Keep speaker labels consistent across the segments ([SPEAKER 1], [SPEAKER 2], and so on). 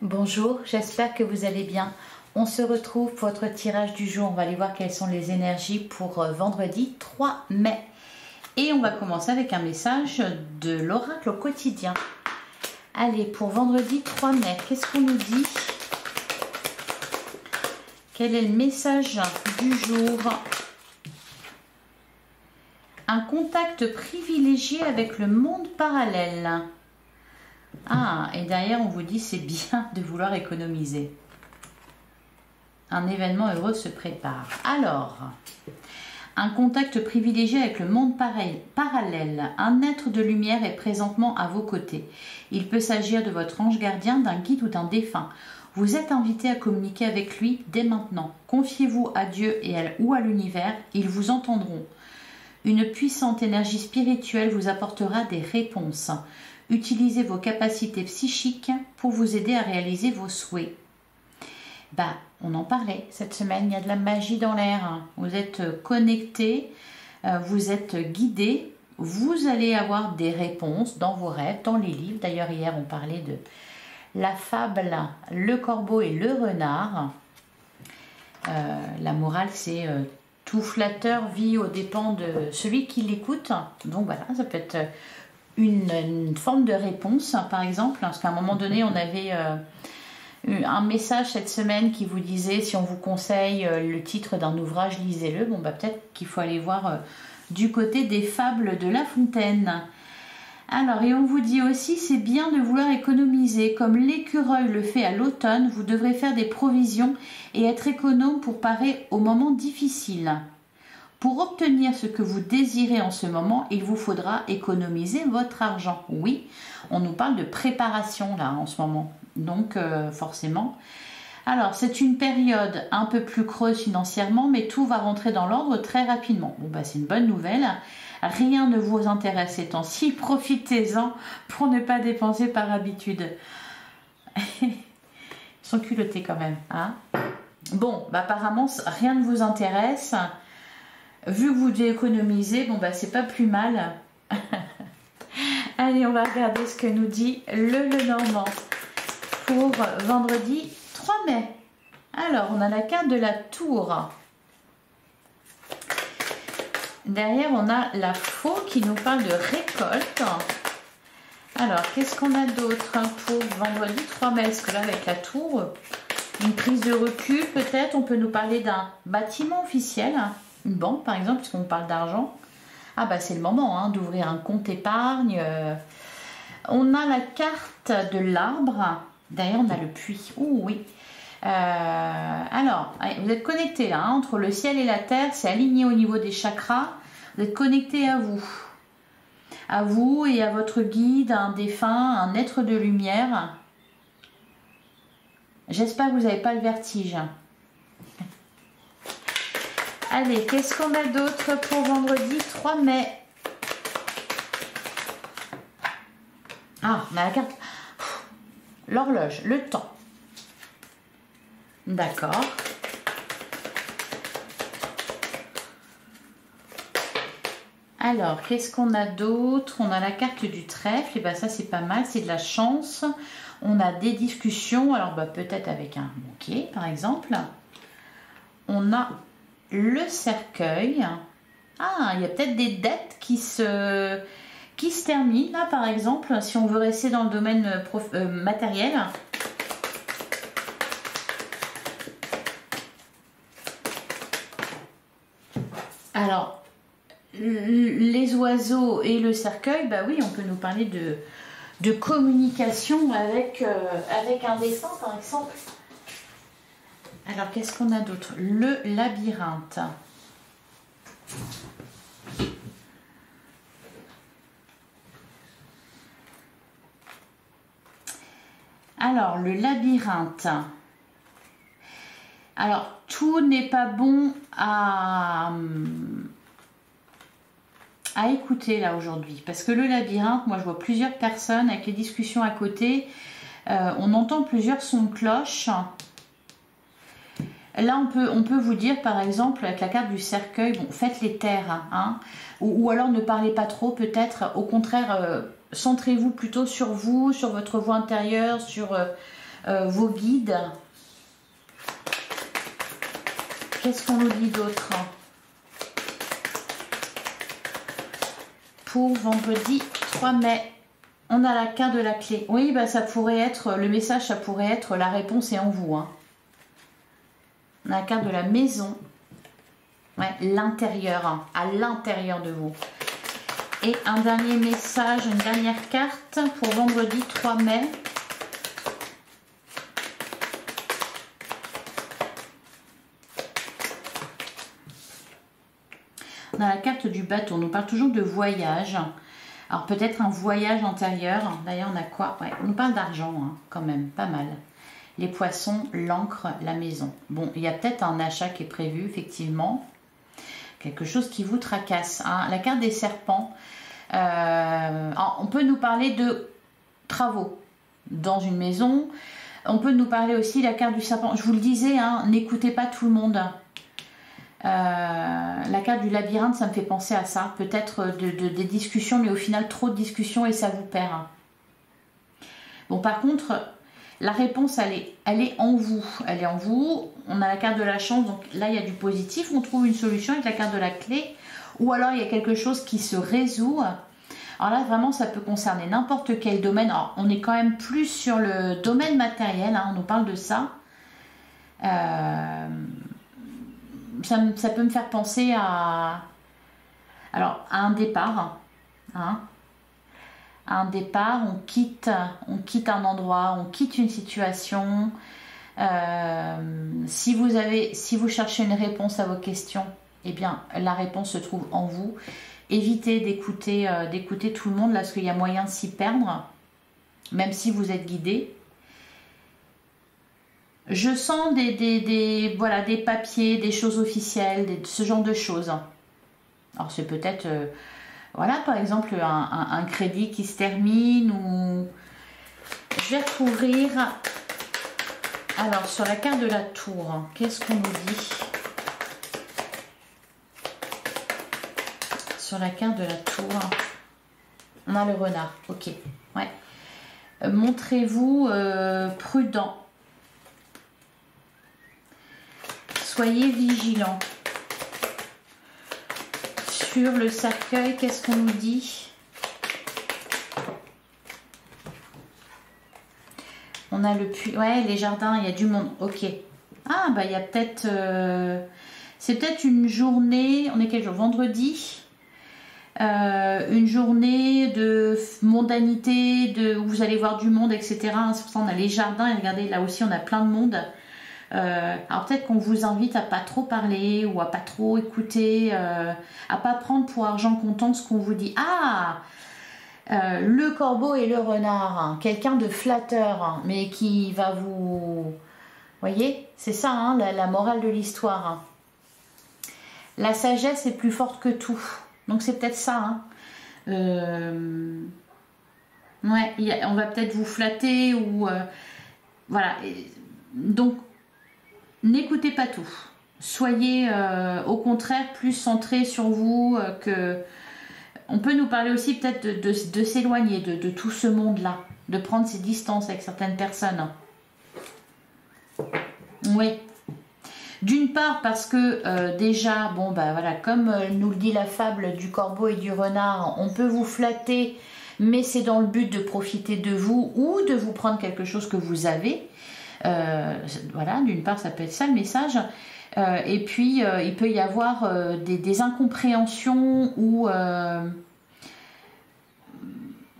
[SPEAKER 1] Bonjour, j'espère que vous allez bien. On se retrouve pour votre tirage du jour. On va aller voir quelles sont les énergies pour vendredi 3 mai. Et on va commencer avec un message de l'oracle au quotidien. Allez, pour vendredi 3 mai, qu'est-ce qu'on nous dit? Quel est le message du jour? Un contact privilégié avec le monde parallèle. Ah, et derrière on vous dit c'est bien de vouloir économiser. Un événement heureux se prépare. Alors, un contact privilégié avec le monde parallèle. Un être de lumière est présentement à vos côtés. Il peut s'agir de votre ange gardien, d'un guide ou d'un défunt. Vous êtes invité à communiquer avec lui dès maintenant. Confiez-vous à Dieu ou à l'univers, ils vous entendront. Une puissante énergie spirituelle vous apportera des réponses. Utilisez vos capacités psychiques pour vous aider à réaliser vos souhaits. On en parlait cette semaine, il y a de la magie dans l'air. Vous êtes connectés, vous êtes guidés, vous allez avoir des réponses dans vos rêves, dans les livres. D'ailleurs, hier, on parlait de la fable, le corbeau et le renard. La morale, c'est tout flatteur vit aux dépens de celui qui l'écoute. Donc voilà, ça peut être une forme de réponse, par exemple, parce qu'à un moment donné, on avait un message cette semaine qui vous disait si on vous conseille le titre d'un ouvrage, lisez-le. Peut-être qu'il faut aller voir du côté des fables de La Fontaine. Alors, et on vous dit aussi, c'est bien de vouloir économiser. Comme l'écureuil le fait à l'automne, vous devrez faire des provisions et être économe pour parer aux moments difficiles. Pour obtenir ce que vous désirez en ce moment, il vous faudra économiser votre argent. Oui, on nous parle de préparation là en ce moment. Donc forcément. Alors c'est une période un peu plus creuse financièrement, mais tout va rentrer dans l'ordre très rapidement. C'est une bonne nouvelle. Rien ne vous intéresse ces temps-ci. Profitez-en pour ne pas dépenser par habitude. Ils sont culottés quand même. Hein, apparemment rien ne vous intéresse. Vu que vous devez économiser, c'est pas plus mal. Allez, on va regarder ce que nous dit le Lenormand pour vendredi 3 mai. Alors, on a la carte de la tour. Derrière, on a la faux qui nous parle de récolte. Alors, qu'est-ce qu'on a d'autre pour vendredi 3 mai? Est-ce que là, avec la tour, une prise de recul peut-être? On peut nous parler d'un bâtiment officiel. Une banque par exemple, puisqu'on parle d'argent. C'est le moment d'ouvrir un compte épargne. On a la carte de l'arbre. D'ailleurs, on a le puits. Oh oui. Alors, vous êtes connecté entre le ciel et la terre. C'est aligné au niveau des chakras. Vous êtes connecté à vous. À vous et à votre guide, un défunt, un être de lumière. J'espère que vous n'avez pas le vertige. Allez, qu'est-ce qu'on a d'autre pour vendredi 3 mai? On a la carte. L'horloge, le temps. D'accord. Alors, qu'est-ce qu'on a d'autre? On a la carte du trèfle. Et ça, c'est pas mal. C'est de la chance. On a des discussions. Alors, peut-être avec un bouquet, par exemple. On a le cercueil. Il y a peut-être des dettes qui se terminent là, par exemple, si on veut rester dans le domaine matériel. Alors, les oiseaux et le cercueil, oui, on peut nous parler de communication avec un défunt, par exemple. Alors, qu'est-ce qu'on a d'autre? Le labyrinthe. Alors, le labyrinthe. Alors, tout n'est pas bon à écouter là aujourd'hui. Parce que le labyrinthe, moi je vois plusieurs personnes avec les discussions à côté. On entend plusieurs sons de cloche. Là, on peut vous dire, par exemple, avec la carte du cercueil, faites les taire, ou alors ne parlez pas trop, peut-être. Au contraire, centrez-vous plutôt sur vous, sur votre voix intérieure, sur vos guides. Qu'est-ce qu'on nous dit d'autre pour vendredi 3 mai? On a la carte de la clé. Oui, bah ça pourrait être, le message, ça pourrait être la réponse est en vous. Hein. On a la carte de la maison. Ouais, l'intérieur, hein, à l'intérieur de vous. Et un dernier message, une dernière carte pour vendredi 3 mai. On a la carte du bateau. On nous parle toujours de voyage. Alors peut-être un voyage antérieur. D'ailleurs, on a quoi? Ouais, on nous parle d'argent, hein, quand même, pas mal. Les poissons, l'encre, la maison. Bon, il y a peut-être un achat qui est prévu, effectivement. Quelque chose qui vous tracasse. Hein. La carte des serpents. On peut nous parler de travaux dans une maison. On peut nous parler aussi de la carte du serpent. Je vous le disais, hein, n'écoutez pas tout le monde. La carte du labyrinthe, ça me fait penser à ça. Peut-être des discussions, mais au final, trop de discussions et ça vous perd. Bon, par contre, la réponse, elle est en vous. Elle est en vous. On a la carte de la chance, donc là, il y a du positif. On trouve une solution avec la carte de la clé. Ou alors, il y a quelque chose qui se résout. Alors là, vraiment, ça peut concerner n'importe quel domaine. Alors, on est quand même plus sur le domaine matériel. Hein, on nous parle de ça. Ça peut me faire penser à un départ. Hein. À un départ, on quitte un endroit, on quitte une situation. Si vous cherchez une réponse à vos questions, eh bien, la réponse se trouve en vous. Évitez d'écouter tout le monde, là, parce qu'il y a moyen de s'y perdre, même si vous êtes guidé. Je sens des papiers, des choses officielles, ce genre de choses. Alors, c'est peut-être... voilà, par exemple, un crédit qui se termine ou... Je vais recouvrir... Alors, sur la carte de la tour, qu'est-ce qu'on nous dit? Sur la carte de la tour, on a le renard. Ok, ouais. Montrez-vous prudent. Soyez vigilant. Sur le cercueil, qu'est-ce qu'on nous dit? On a le puits. Ouais, les jardins, il y a du monde. Ok. Ah, bah il y a peut-être... c'est peut-être une journée... On est quel jour? Vendredi. Une journée de mondanité, où vous allez voir du monde, etc. C'est pour ça qu'on a les jardins. Et regardez, là aussi, on a plein de monde. Alors peut-être qu'on vous invite à pas trop parler ou à pas trop écouter, à pas prendre pour argent comptant ce qu'on vous dit. Ah, le corbeau et le renard, hein, quelqu'un de flatteur, hein, mais qui va vous... Voyez, c'est ça, hein, la morale de l'histoire. Hein. La sagesse est plus forte que tout. Donc c'est peut-être ça. Hein. Ouais, on va peut-être vous flatter ou... voilà. Donc, n'écoutez pas tout. Soyez au contraire plus centré sur vous que... On peut nous parler aussi peut-être de s'éloigner de tout ce monde-là, de prendre ses distances avec certaines personnes. Oui. D'une part parce que déjà, bon bah voilà, comme nous le dit la fable du corbeau et du renard, on peut vous flatter, mais c'est dans le but de profiter de vous ou de vous prendre quelque chose que vous avez. Voilà, d'une part ça peut être ça le message. Et puis il peut y avoir des incompréhensions où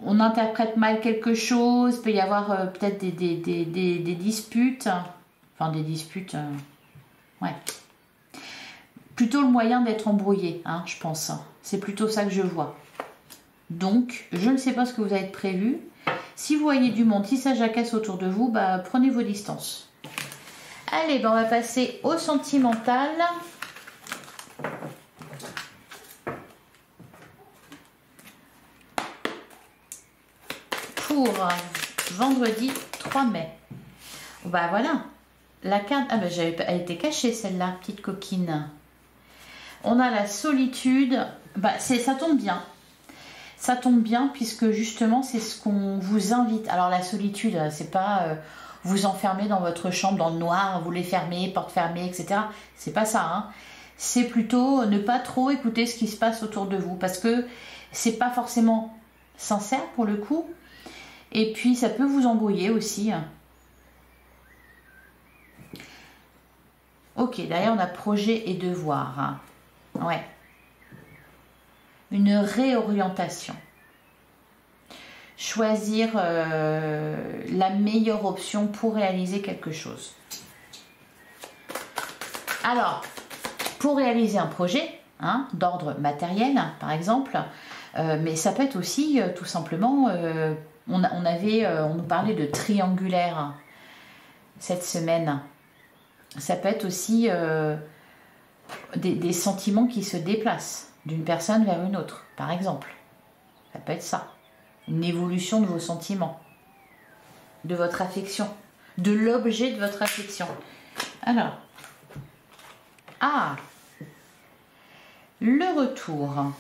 [SPEAKER 1] on interprète mal quelque chose. Il peut y avoir peut-être des disputes, enfin des disputes, ouais, plutôt le moyen d'être embrouillé, hein, je pense, c'est plutôt ça que je vois. Donc je ne sais pas ce que vous avez prévu. Si vous voyez du monde, si ça jacasse autour de vous, bah, prenez vos distances. Allez, ben on va passer au sentimental. Pour vendredi 3 mai. Bah voilà, la carte... Ah ben elle était cachée celle-là, petite coquine. On a la solitude. Bah ça tombe bien. Ça tombe bien puisque justement c'est ce qu'on vous invite. Alors la solitude, c'est pas... vous enfermer dans votre chambre dans le noir, vous les fermer, porte fermée, etc. C'est pas ça, hein. C'est plutôt ne pas trop écouter ce qui se passe autour de vous, parce que c'est pas forcément sincère pour le coup, et puis ça peut vous embrouiller aussi. Ok, derrière on a projet et devoir. Ouais. Une réorientation. Choisir la meilleure option pour réaliser quelque chose. Alors, pour réaliser un projet, hein, d'ordre matériel, par exemple, mais ça peut être aussi tout simplement, on nous parlait de triangulaire cette semaine. Ça peut être aussi des sentiments qui se déplacent d'une personne vers une autre, par exemple. Ça peut être ça. Une évolution de vos sentiments, de votre affection, de l'objet de votre affection. Alors, le retour,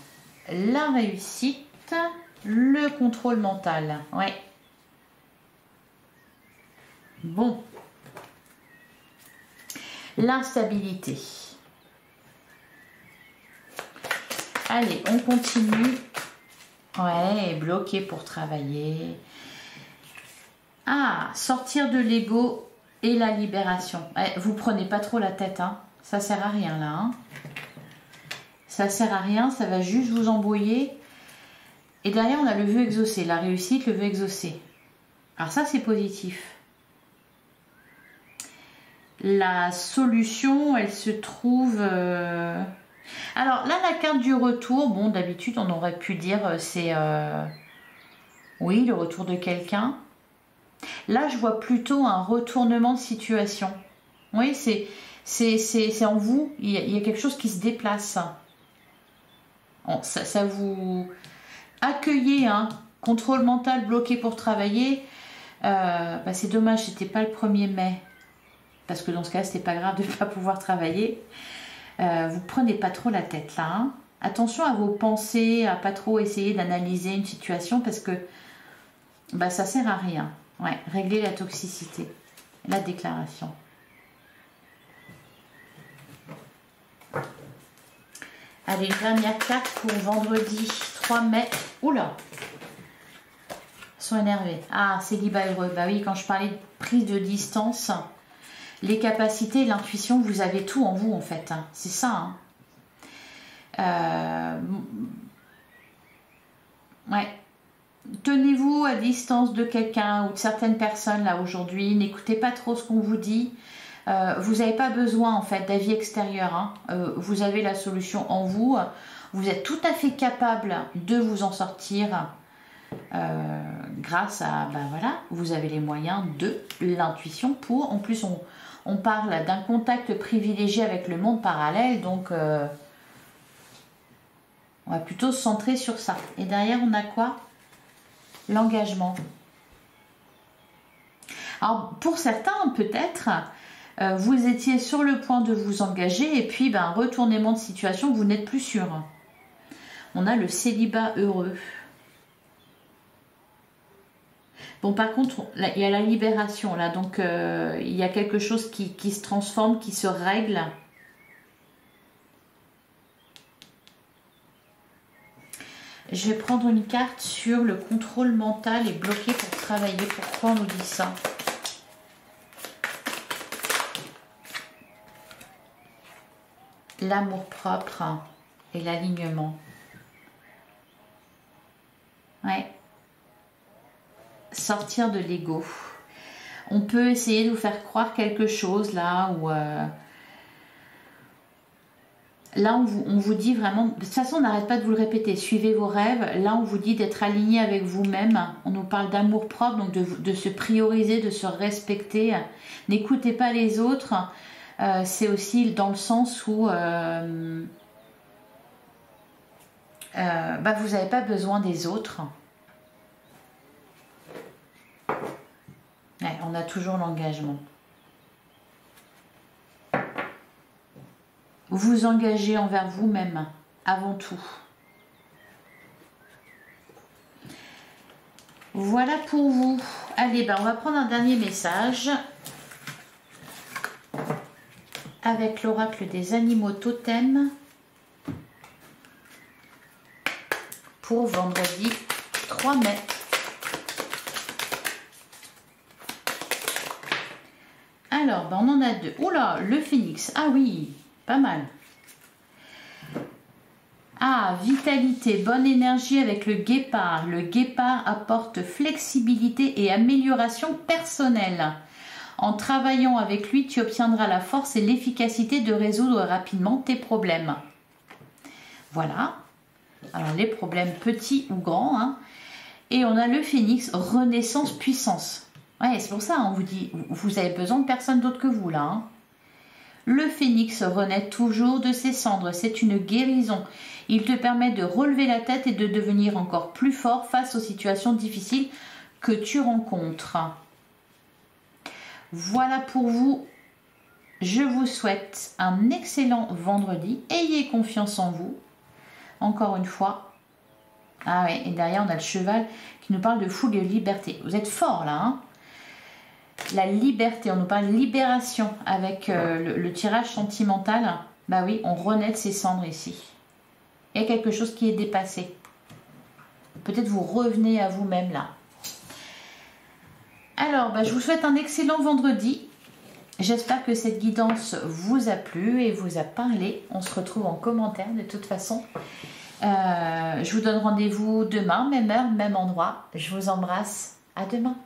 [SPEAKER 1] la réussite, le contrôle mental. Ouais. Bon. L'instabilité. Allez, on continue. Ouais, bloqué pour travailler. Sortir de l'ego et la libération. Vous prenez pas trop la tête, hein. Ça sert à rien là, hein. Ça sert à rien, ça va juste vous embrouiller. Et derrière, on a le vœu exaucé, la réussite, le vœu exaucé. Alors ça, c'est positif. La solution, elle se trouve... Alors là, la carte du retour, bon, d'habitude, on aurait pu dire c'est... Oui, le retour de quelqu'un. Là, je vois plutôt un retournement de situation. Oui, c'est en vous. Il y a quelque chose qui se déplace. Bon, ça vous... Accueillez, hein. Contrôle mental bloqué pour travailler. C'est dommage, c'était pas le 1er mai. Parce que dans ce cas, c'était pas grave de ne pas pouvoir travailler. Vous prenez pas trop la tête là, hein. Attention à vos pensées, à pas trop essayer d'analyser une situation parce que ça sert à rien. Ouais, régler la toxicité, la déclaration. Allez, dernière carte pour vendredi 3 mai. Oula, ils sont énervés. Célibat heureux. Bah oui, quand je parlais de prise de distance, les capacités, l'intuition, vous avez tout en vous en fait. Hein. C'est ça. Hein. Ouais. Tenez-vous à distance de quelqu'un ou de certaines personnes là aujourd'hui. N'écoutez pas trop ce qu'on vous dit. Vous n'avez pas besoin en fait d'avis extérieur. Hein. Vous avez la solution en vous. Vous êtes tout à fait capable de vous en sortir grâce à, voilà, vous avez les moyens de l'intuition pour. En plus, on parle d'un contact privilégié avec le monde parallèle, donc on va plutôt se centrer sur ça. Et derrière, on a quoi? L'engagement. Alors, pour certains, peut-être, vous étiez sur le point de vous engager et puis, retournement de situation, vous n'êtes plus sûr. On a le célibat heureux. Bon, par contre, là, il y a la libération, là, donc il y a quelque chose qui se transforme, qui se règle. Je vais prendre une carte sur le contrôle mental et bloqué pour travailler. Pourquoi on nous dit ça? L'amour-propre et l'alignement. Ouais. Sortir de l'ego. On peut essayer de vous faire croire quelque chose là où là on vous dit vraiment, de toute façon on n'arrête pas de vous le répéter, suivez vos rêves. Là on vous dit d'être aligné avec vous-même. On nous parle d'amour propre, donc de se prioriser, de se respecter. N'écoutez pas les autres. C'est aussi dans le sens où vous n'avez pas besoin des autres. Ouais, on a toujours l'engagement. Vous engagez envers vous-même, avant tout. Voilà pour vous. Allez, ben, on va prendre un dernier message avec l'oracle des animaux totems pour vendredi 3 mai. Alors, ben, on en a deux. Oula, le phénix. Ah oui, pas mal. Ah, vitalité, bonne énergie avec le guépard. Le guépard apporte flexibilité et amélioration personnelle. En travaillant avec lui, tu obtiendras la force et l'efficacité de résoudre rapidement tes problèmes. Voilà. Alors, les problèmes petits ou grands. Hein. Et on a le phénix, renaissance, puissance. Ouais, c'est pour ça, on vous dit, vous avez besoin de personne d'autre que vous, là. Hein. Le phénix renaît toujours de ses cendres. C'est une guérison. Il te permet de relever la tête et de devenir encore plus fort face aux situations difficiles que tu rencontres. Voilà pour vous. Je vous souhaite un excellent vendredi. Ayez confiance en vous. Encore une fois. Ah ouais, et derrière, on a le cheval qui nous parle de fougue et liberté. Vous êtes forts là, hein? La liberté, on nous parle de libération avec le tirage sentimental. Bah oui, on renaît de ses cendres ici. Il y a quelque chose qui est dépassé. Peut-être vous revenez à vous-même là. Alors, bah, je vous souhaite un excellent vendredi. J'espère que cette guidance vous a plu et vous a parlé. On se retrouve en commentaire de toute façon. Je vous donne rendez-vous demain, même heure, même endroit. Je vous embrasse. À demain.